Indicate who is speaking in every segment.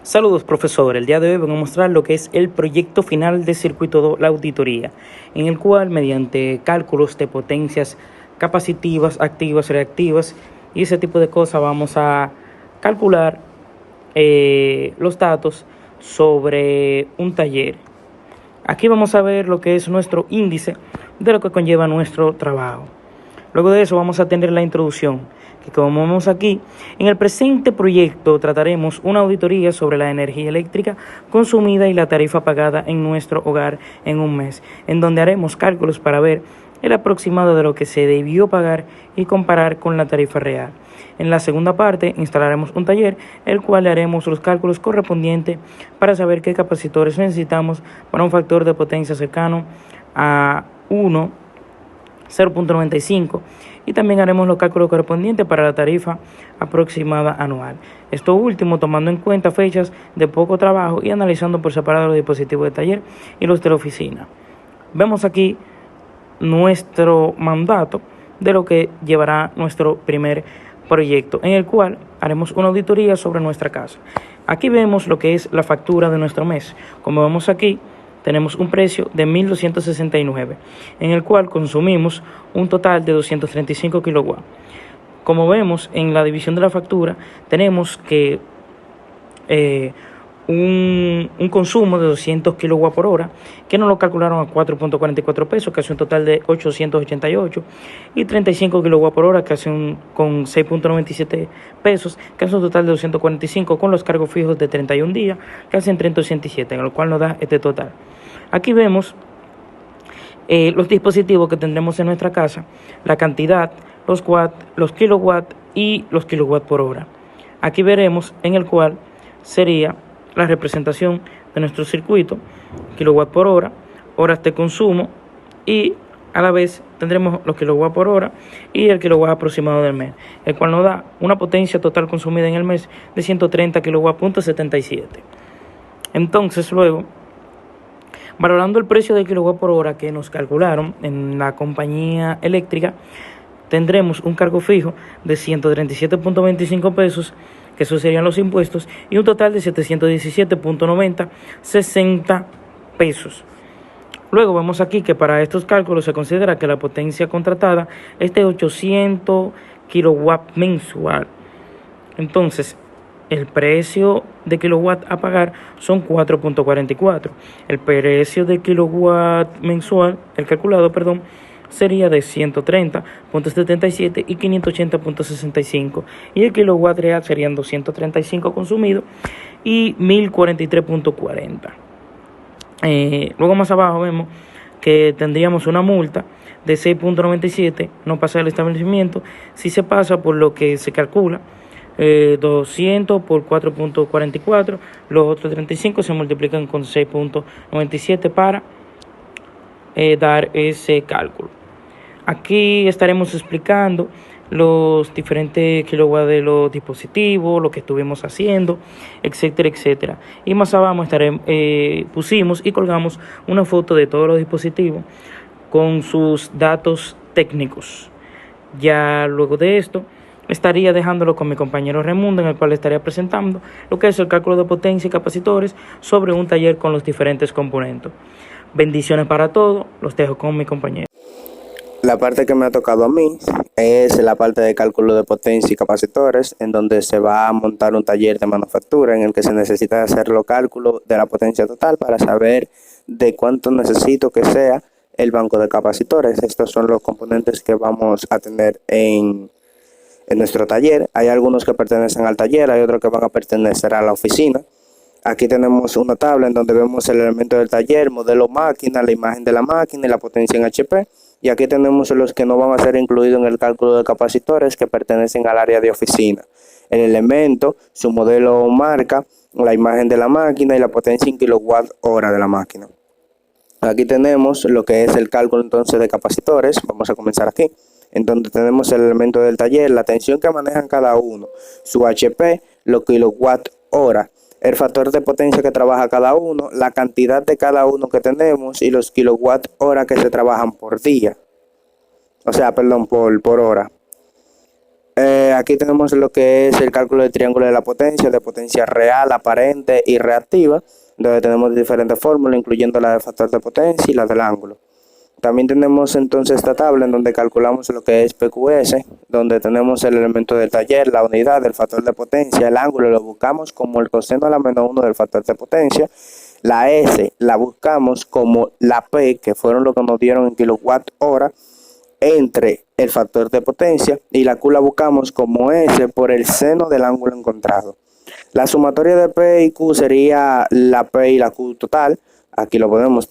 Speaker 1: Saludos, profesor. El día de hoy vengo a mostrar lo que es el proyecto final de circuito 2, la auditoría, en el cual mediante cálculos de potencias capacitivas, activas, reactivas y ese tipo de cosas vamos a calcular los datos sobre un taller. Aquí vamos a ver lo que es nuestro índice de lo que conlleva nuestro trabajo. Luego de eso vamos a tener la introducción, que como vemos aquí, en el presente proyecto trataremos una auditoría sobre la energía eléctrica consumida y la tarifa pagada en nuestro hogar en un mes, en donde haremos cálculos para ver el aproximado de lo que se debió pagar y comparar con la tarifa real. En la segunda parte instalaremos un taller, el cual le haremos los cálculos correspondientes para saber qué capacitores necesitamos para un factor de potencia cercano a 0.95 y también haremos los cálculos correspondientes para la tarifa aproximada anual. Esto último tomando en cuenta fechas de poco trabajo y analizando por separado los dispositivos de taller y los de la oficina. Vemos aquí nuestro mandato de lo que llevará nuestro primer proyecto, en el cual haremos una auditoría sobre nuestra casa. Aquí vemos lo que es la factura de nuestro mes. Como vemos aquí, tenemos un precio de 1.269, en el cual consumimos un total de 235 kilowatts. Como vemos en la división de la factura, tenemos que un consumo de 200 kilowatts por hora, que nos lo calcularon a 4.44 pesos, que hace un total de 888, y 35 kilowatts por hora, que hace con 6.97 pesos, que hace un total de 245, con los cargos fijos de 31 días, que hacen 387, en lo cual nos da este total. Aquí vemos los dispositivos que tendremos en nuestra casa, la cantidad, los watts, los kilowatts y los kilowatts por hora. Aquí veremos en el cual sería la representación de nuestro circuito, kilowatt por hora, horas de consumo y a la vez tendremos los kilowatts por hora y el kilowatt aproximado del mes, el cual nos da una potencia total consumida en el mes de 130 kW.77. Entonces luego, valorando el precio de kilowatt por hora que nos calcularon en la compañía eléctrica, tendremos un cargo fijo de 137.25 pesos, que esos serían los impuestos, y un total de 717.90, 60 pesos. Luego vemos aquí que para estos cálculos se considera que la potencia contratada es de 800 kilowatt mensual. Entonces, el precio de kilowatt a pagar son 4.44. El precio de kilowatt mensual, el calculado, sería de 130.77 y 580.65, y el kilowatt real serían 235 consumidos y 1043.40. Luego más abajo vemos que tendríamos una multa de 6.97, no pasa el establecimiento, si se pasa por lo que se calcula, 200 por 4.44, los otros 35 se multiplican con 6.97 para dar ese cálculo. Aquí estaremos explicando los diferentes kilowatts de los dispositivos, lo que estuvimos haciendo, etcétera, etcétera. Y más abajo pusimos y colgamos una foto de todos los dispositivos con sus datos técnicos. Ya luego de esto estaría dejándolo con mi compañero Raimundo, en el cual estaría presentando lo que es el cálculo de potencia y capacitores sobre un taller con los diferentes componentes. Bendiciones para todos, los dejo con mi compañero.
Speaker 2: La parte que me ha tocado a mí es la parte de cálculo de potencia y capacitores, en donde se va a montar un taller de manufactura en el que se necesita hacer los cálculos de la potencia total para saber de cuánto necesito que sea el banco de capacitores. Estos son los componentes que vamos a tener en nuestro taller. Hay algunos que pertenecen al taller, hay otros que van a pertenecer a la oficina. Aquí tenemos una tabla en donde vemos el elemento del taller, modelo máquina, la imagen de la máquina y la potencia en HP. Y aquí tenemos los que no van a ser incluidos en el cálculo de capacitores, que pertenecen al área de oficina. El elemento, su modelo o marca, la imagen de la máquina y la potencia en kilowatt hora de la máquina. Aquí tenemos lo que es el cálculo entonces de capacitores. Vamos a comenzar aquí, en donde tenemos el elemento del taller, la tensión que manejan cada uno, su HP, los kilowatt hora, el factor de potencia que trabaja cada uno, la cantidad de cada uno que tenemos y los kilowatt hora que se trabajan por día. Por hora. Aquí tenemos lo que es el cálculo del triángulo de potencia real, aparente y reactiva, donde tenemos diferentes fórmulas, incluyendo la del factor de potencia y la del ángulo. También tenemos entonces esta tabla en donde calculamos lo que es PQS, donde tenemos el elemento del taller, la unidad, el factor de potencia, el ángulo lo buscamos como el coseno a la menos 1 del factor de potencia. La S la buscamos como la P, que fueron lo que nos dieron en kilowatt hora, entre el factor de potencia, y la Q la buscamos como S por el seno del ángulo encontrado. La sumatoria de P y Q sería la P y la Q total. Aquí lo podemos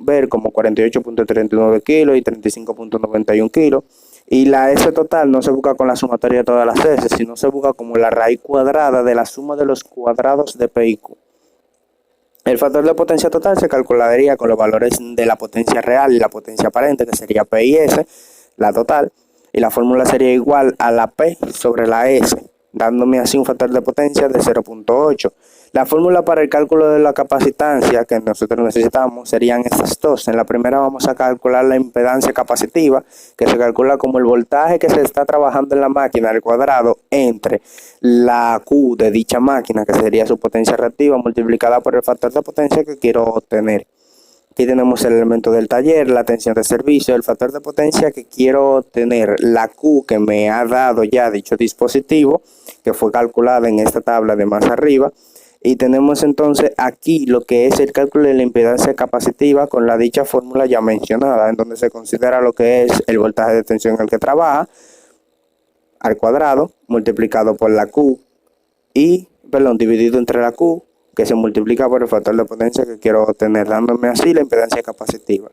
Speaker 2: ver como 48.39 kilos y 35.91 kilos. Y la S total no se busca con la sumatoria de todas las S, sino se busca como la raíz cuadrada de la suma de los cuadrados de P y Q. El factor de potencia total se calcularía con los valores de la potencia real y la potencia aparente, que sería P y S, la total, y la fórmula sería igual a la P sobre la S, dándome así un factor de potencia de 0.8. La fórmula para el cálculo de la capacitancia que nosotros necesitamos serían estas dos. En la primera vamos a calcular la impedancia capacitiva, que se calcula como el voltaje que se está trabajando en la máquina al cuadrado entre la Q de dicha máquina, que sería su potencia reactiva, multiplicada por el factor de potencia que quiero obtener. Aquí tenemos el elemento del taller, la tensión de servicio, el factor de potencia que quiero obtener, la Q que me ha dado ya dicho dispositivo, que fue calculada en esta tabla de más arriba. Y tenemos entonces aquí lo que es el cálculo de la impedancia capacitiva con la dicha fórmula ya mencionada, en donde se considera lo que es el voltaje de tensión en el que trabaja al cuadrado multiplicado por la Q dividido entre la Q, que se multiplica por el factor de potencia que quiero obtener, dándome así la impedancia capacitiva.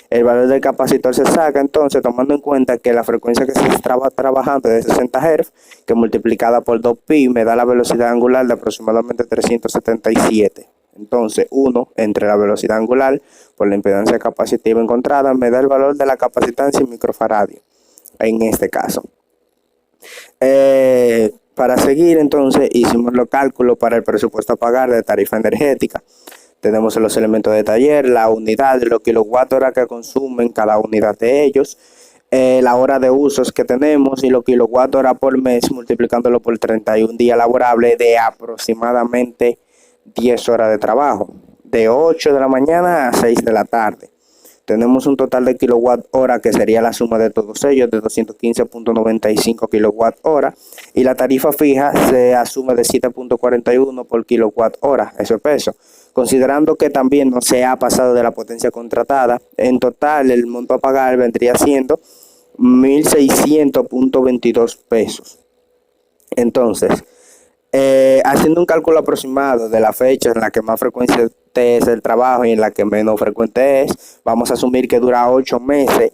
Speaker 2: El valor del capacitor se saca entonces tomando en cuenta que la frecuencia que se estaba trabajando es de 60 Hz, que multiplicada por 2pi me da la velocidad angular de aproximadamente 377. Entonces 1 entre la velocidad angular por la impedancia capacitiva encontrada me da el valor de la capacitancia en microfaradio, en este caso. Para seguir entonces hicimos los cálculos para el presupuesto a pagar de tarifa energética. Tenemos los elementos de taller, la unidad, los kilowatt hora que consumen cada unidad de ellos, la hora de usos que tenemos y los kilowatt hora por mes multiplicándolo por 31 días laborables de aproximadamente 10 horas de trabajo, de 8 de la mañana a 6 de la tarde. Tenemos un total de kilowatt hora que sería la suma de todos ellos de 215.95 kilowatt hora, y la tarifa fija se asume de 7.41 por kilowatt hora, eso es peso. Considerando que también no se ha pasado de la potencia contratada, en total el monto a pagar vendría siendo 1.600.22 pesos. Entonces, haciendo un cálculo aproximado de la fecha en la que más frecuente es el trabajo y en la que menos frecuente es, vamos a asumir que dura 8 meses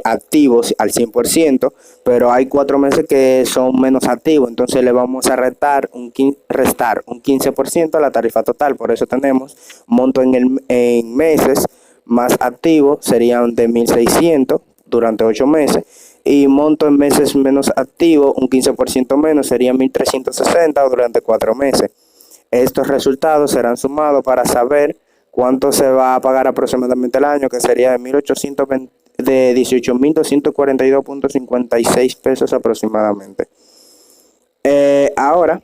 Speaker 2: activos al 100%, pero hay 4 meses que son menos activos, entonces le vamos a restar un 15% a la tarifa total. Por eso tenemos monto en meses más activos serían de 1.600 durante 8 meses, y monto en meses menos activo, un 15% menos, sería 1.360 durante 4 meses. Estos resultados serán sumados para saber cuánto se va a pagar aproximadamente el año, que sería de 18.242.56 pesos aproximadamente. Ahora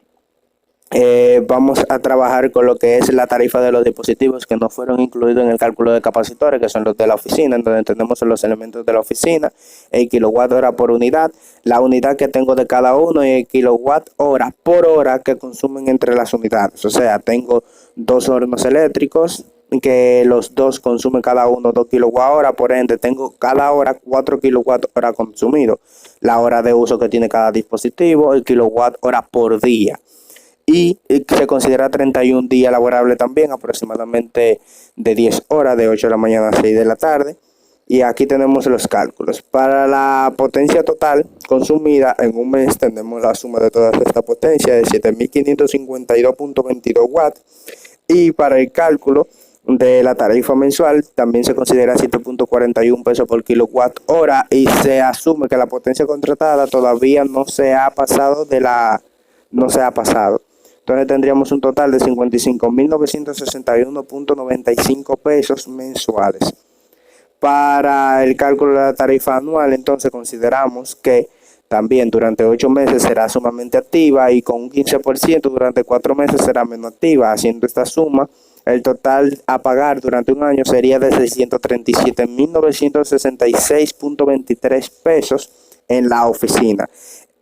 Speaker 2: vamos a trabajar con lo que es la tarifa de los dispositivos que no fueron incluidos en el cálculo de capacitores, que son los de la oficina, en donde tenemos los elementos de la oficina, el kilowatt hora por unidad, la unidad que tengo de cada uno y el kilowatt hora por hora que consumen entre las unidades. O sea, tengo 2 hornos eléctricos que los dos consumen cada uno 2 kilowatt hora, por ende tengo cada hora 4 kilowatt hora consumido, la hora de uso que tiene cada dispositivo, el kilowatt hora por día. Y se considera 31 días laborables también, aproximadamente de 10 horas, de 8 de la mañana a 6 de la tarde. Y aquí tenemos los cálculos. Para la potencia total consumida en un mes tenemos la suma de toda esta potencia de 7.552.22 watts. Y para el cálculo de la tarifa mensual también se considera 7.41 pesos por kilowatt hora, y se asume que la potencia contratada todavía no se ha pasado. Entonces tendríamos un total de 55.961.95 pesos mensuales. Para el cálculo de la tarifa anual, entonces consideramos que También durante 8 meses será sumamente activa y con un 15% durante 4 meses será menos activa. Haciendo esta suma, el total a pagar durante un año sería de 637.966.23 pesos en la oficina.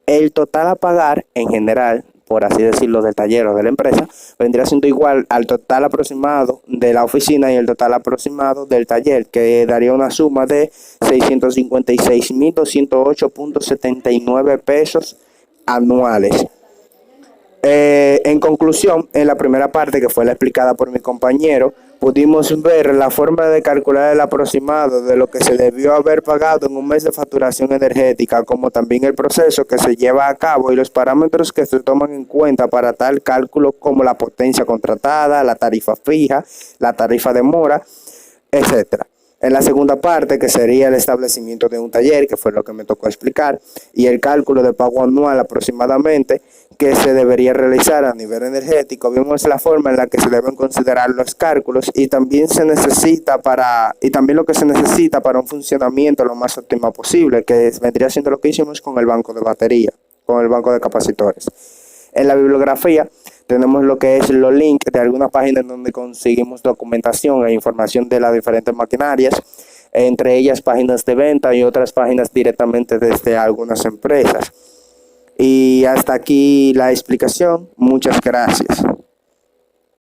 Speaker 2: El total a pagar en general, por así decirlo, del taller o de la empresa, vendría siendo igual al total aproximado de la oficina y el total aproximado del taller, que daría una suma de 656.208.79 pesos anuales. En conclusión, en la primera parte, que fue la explicada por mi compañero, pudimos ver la forma de calcular el aproximado de lo que se debió haber pagado en un mes de facturación energética, como también el proceso que se lleva a cabo y los parámetros que se toman en cuenta para tal cálculo, como la potencia contratada, la tarifa fija, la tarifa de mora, etcétera. En la segunda parte, que sería el establecimiento de un taller, que fue lo que me tocó explicar, y el cálculo de pago anual aproximadamente que se debería realizar a nivel energético, vimos la forma en la que se deben considerar los cálculos y también lo que se necesita para un funcionamiento lo más óptimo posible, que vendría siendo lo que hicimos con el banco de batería, con el banco de capacitores. En la bibliografía tenemos lo que es los links de algunas páginas donde conseguimos documentación e información de las diferentes maquinarias, entre ellas páginas de venta y otras páginas directamente desde algunas empresas. Y hasta aquí la explicación. Muchas gracias.